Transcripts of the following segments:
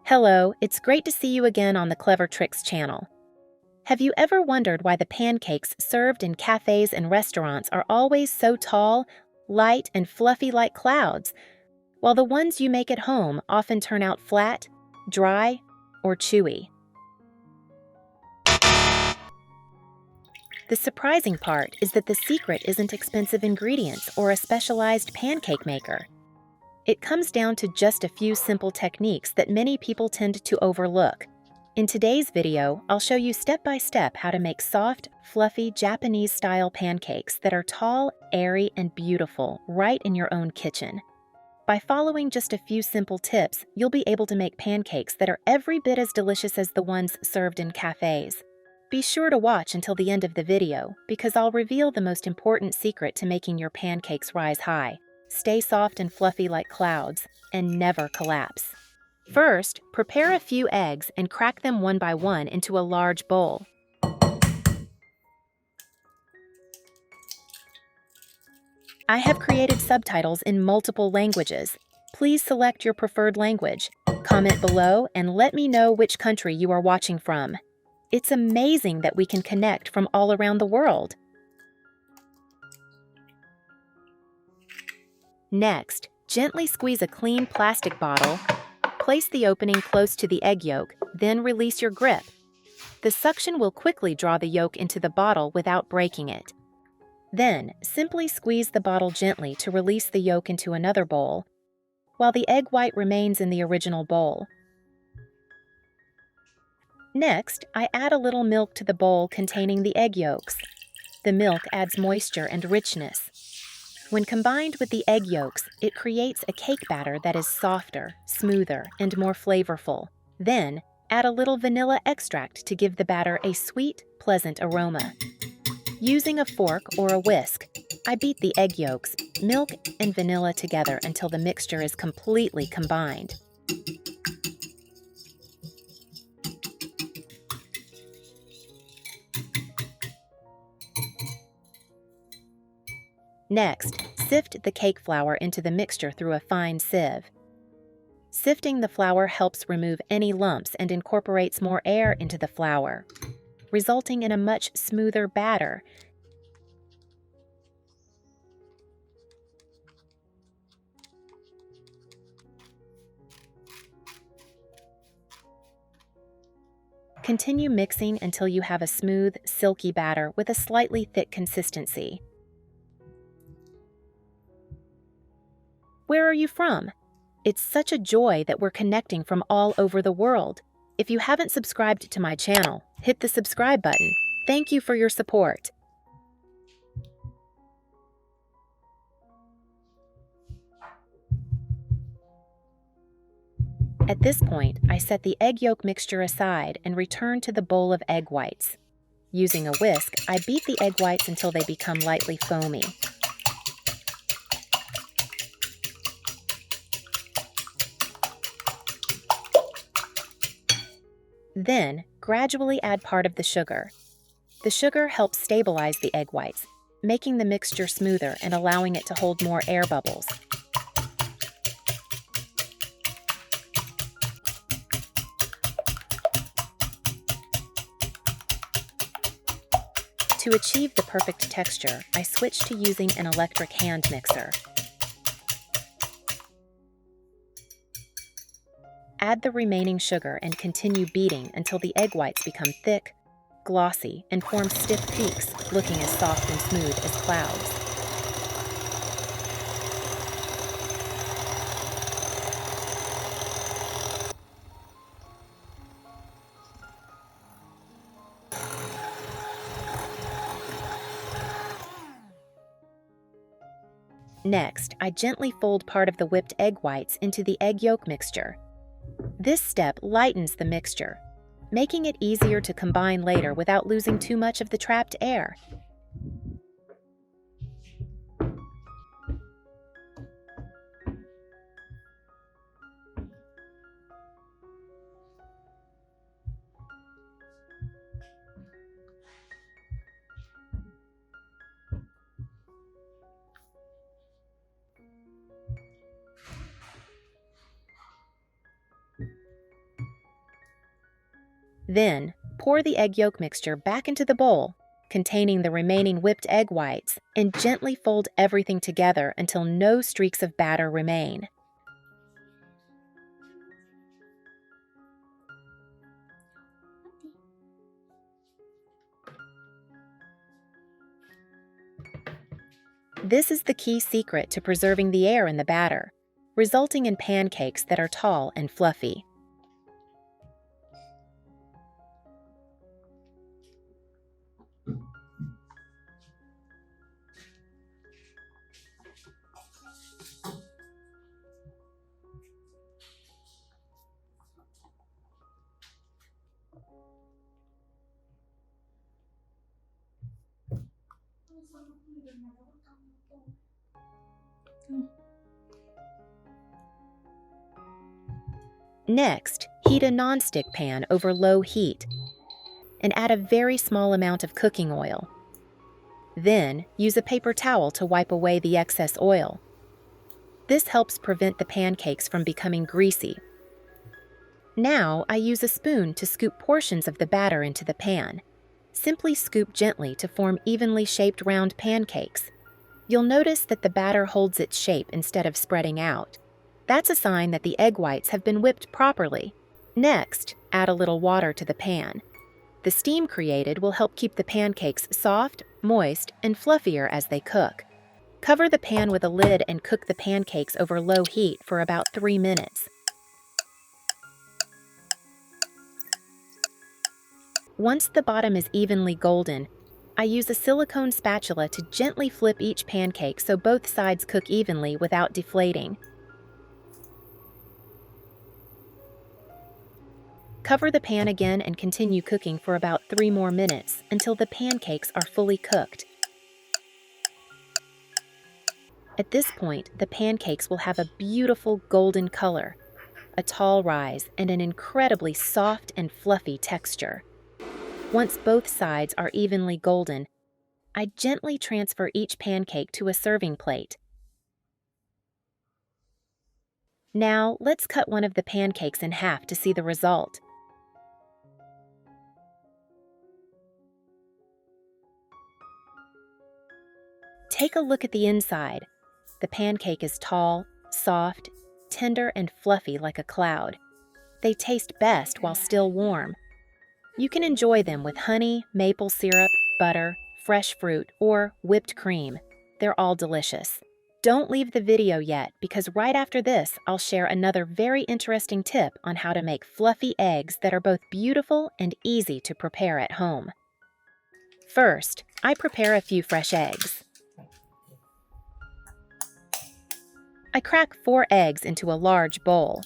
Hello, it's great to see you again on the Clever Tricks channel. Have you ever wondered why the pancakes served in cafes and restaurants are always so tall, light, and fluffy like clouds, while the ones you make at home often turn out flat, dry, or chewy? The surprising part is that the secret isn't expensive ingredients or a specialized pancake maker. It comes down to just a few simple techniques that many people tend to overlook. In today's video, I'll show you step by step how to make soft, fluffy Japanese-style pancakes that are tall, airy, and beautiful right in your own kitchen. By following just a few simple tips, you'll be able to make pancakes that are every bit as delicious as the ones served in cafes. Be sure to watch until the end of the video, because I'll reveal the most important secret to making your pancakes rise high, stay soft and fluffy like clouds, and never collapse. First, prepare a few eggs and crack them one by one into a large bowl. I have created subtitles in multiple languages. Please select your preferred language. Comment below and let me know which country you are watching from. It's amazing that we can connect from all around the world. Next, gently squeeze a clean plastic bottle. Place the opening close to the egg yolk, then release your grip. The suction will quickly draw the yolk into the bottle without breaking it. Then, simply squeeze the bottle gently to release the yolk into another bowl, while the egg white remains in the original bowl. Next, I add a little milk to the bowl containing the egg yolks. The milk adds moisture and richness. When combined with the egg yolks, it creates a cake batter that is softer, smoother, and more flavorful. Then, add a little vanilla extract to give the batter a sweet, pleasant aroma. Using a fork or a whisk, I beat the egg yolks, milk, and vanilla together until the mixture is completely combined. Next, sift the cake flour into the mixture through a fine sieve. Sifting the flour helps remove any lumps and incorporates more air into the flour, resulting in a much smoother batter. Continue mixing until you have a smooth, silky batter with a slightly thick consistency. Where are you from? It's such a joy that we're connecting from all over the world. If you haven't subscribed to my channel, hit the subscribe button. Thank you for your support. At this point, I set the egg yolk mixture aside and return to the bowl of egg whites. Using a whisk, I beat the egg whites until they become lightly foamy. Then, gradually add part of the sugar. The sugar helps stabilize the egg whites, making the mixture smoother and allowing it to hold more air bubbles. To achieve the perfect texture, I switched to using an electric hand mixer. Add the remaining sugar and continue beating until the egg whites become thick, glossy, and form stiff peaks, looking as soft and smooth as clouds. Next, I gently fold part of the whipped egg whites into the egg yolk mixture. This step lightens the mixture, making it easier to combine later without losing too much of the trapped air. Then, pour the egg yolk mixture back into the bowl, containing the remaining whipped egg whites, and gently fold everything together until no streaks of batter remain. This is the key secret to preserving the air in the batter, resulting in pancakes that are tall and fluffy. Next, heat a nonstick pan over low heat and add a very small amount of cooking oil. Then, use a paper towel to wipe away the excess oil. This helps prevent the pancakes from becoming greasy. Now, I use a spoon to scoop portions of the batter into the pan. Simply scoop gently to form evenly shaped round pancakes. You'll notice that the batter holds its shape instead of spreading out. That's a sign that the egg whites have been whipped properly. Next, add a little water to the pan. The steam created will help keep the pancakes soft, moist, and fluffier as they cook. Cover the pan with a lid and cook the pancakes over low heat for about 3 minutes. Once the bottom is evenly golden, I use a silicone spatula to gently flip each pancake so both sides cook evenly without deflating. Cover the pan again and continue cooking for about 3 more minutes until the pancakes are fully cooked. At this point, the pancakes will have a beautiful golden color, a tall rise, and an incredibly soft and fluffy texture. Once both sides are evenly golden, I gently transfer each pancake to a serving plate. Now, let's cut one of the pancakes in half to see the result. Take a look at the inside. The pancake is tall, soft, tender, and fluffy like a cloud. They taste best while still warm. You can enjoy them with honey, maple syrup, butter, fresh fruit, or whipped cream. They're all delicious. Don't leave the video yet, because right after this, I'll share another very interesting tip on how to make fluffy eggs that are both beautiful and easy to prepare at home. First, I prepare a few fresh eggs. I crack 4 eggs into a large bowl.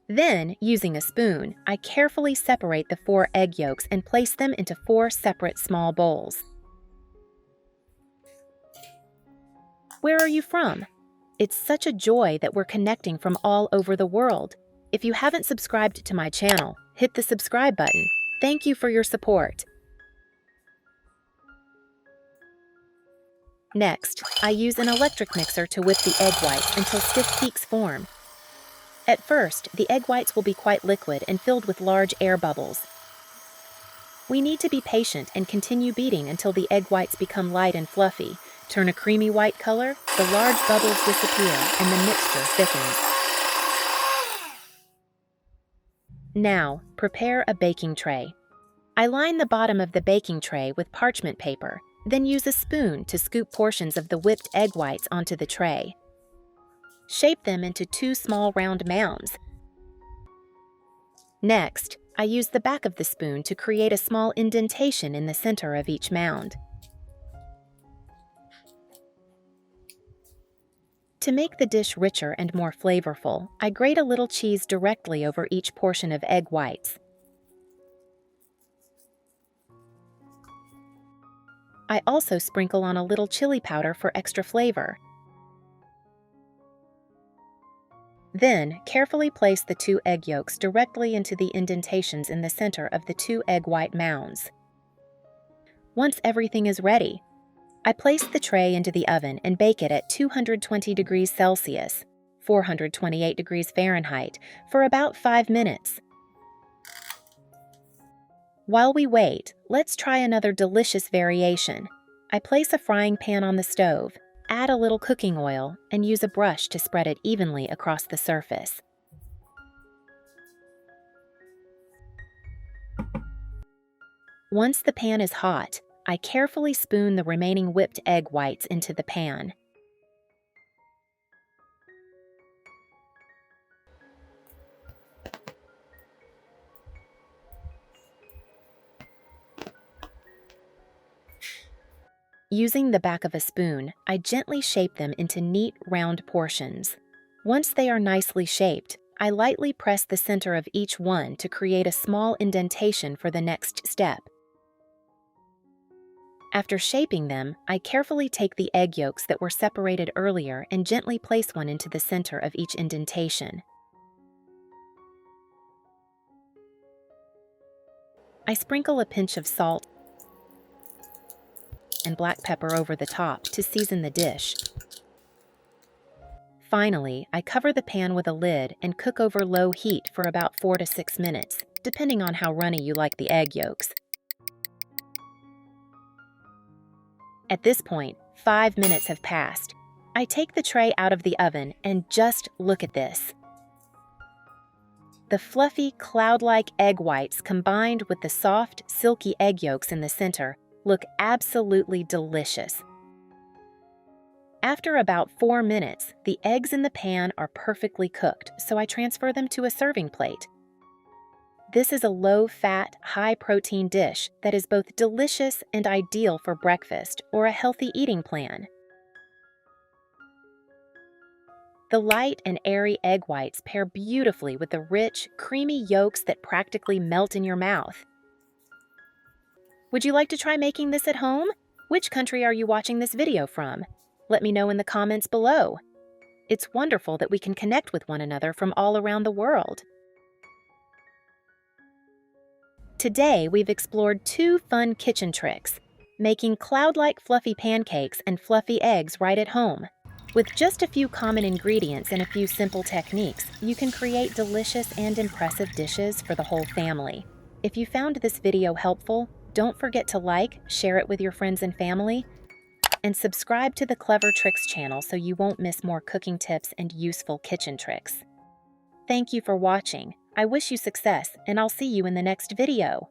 Then, using a spoon, I carefully separate the 4 egg yolks and place them into 4 separate small bowls. Where are you from? It's such a joy that we're connecting from all over the world. If you haven't subscribed to my channel, hit the subscribe button. Thank you for your support. Next, I use an electric mixer to whip the egg whites until stiff peaks form. At first, the egg whites will be quite liquid and filled with large air bubbles. We need to be patient and continue beating until the egg whites become light and fluffy, turn a creamy white color, the large bubbles disappear, and the mixture thickens. Now, prepare a baking tray. I line the bottom of the baking tray with parchment paper, then use a spoon to scoop portions of the whipped egg whites onto the tray. Shape them into 2 small round mounds. Next, I use the back of the spoon to create a small indentation in the center of each mound. To make the dish richer and more flavorful, I grate a little cheese directly over each portion of egg whites. I also sprinkle on a little chili powder for extra flavor. Then, carefully place the 2 egg yolks directly into the indentations in the center of the 2 egg white mounds. Once everything is ready, I place the tray into the oven and bake it at 220 degrees Celsius, 428 degrees Fahrenheit, for about 5 minutes. While we wait, let's try another delicious variation. I place a frying pan on the stove, add a little cooking oil, and use a brush to spread it evenly across the surface. Once the pan is hot, I carefully spoon the remaining whipped egg whites into the pan. Using the back of a spoon, I gently shape them into neat, round portions. Once they are nicely shaped, I lightly press the center of each one to create a small indentation for the next step. After shaping them, I carefully take the egg yolks that were separated earlier and gently place one into the center of each indentation. I sprinkle a pinch of salt and black pepper over the top to season the dish. Finally, I cover the pan with a lid and cook over low heat for about 4 to 6 minutes, depending on how runny you like the egg yolks. At this point, 5 minutes have passed. I take the tray out of the oven and just look at this. The fluffy, cloud-like egg whites combined with the soft, silky egg yolks in the center look absolutely delicious. After about 4 minutes, the eggs in the pan are perfectly cooked, so I transfer them to a serving plate. This is a low-fat, high-protein dish that is both delicious and ideal for breakfast or a healthy eating plan. The light and airy egg whites pair beautifully with the rich, creamy yolks that practically melt in your mouth. Would you like to try making this at home? Which country are you watching this video from? Let me know in the comments below. It's wonderful that we can connect with one another from all around the world. Today, we've explored 2 fun kitchen tricks, making cloud-like fluffy pancakes and fluffy eggs right at home. With just a few common ingredients and a few simple techniques, you can create delicious and impressive dishes for the whole family. If you found this video helpful, don't forget to like, share it with your friends and family, and subscribe to the Clever Tricks channel so you won't miss more cooking tips and useful kitchen tricks. Thank you for watching. I wish you success, and I'll see you in the next video.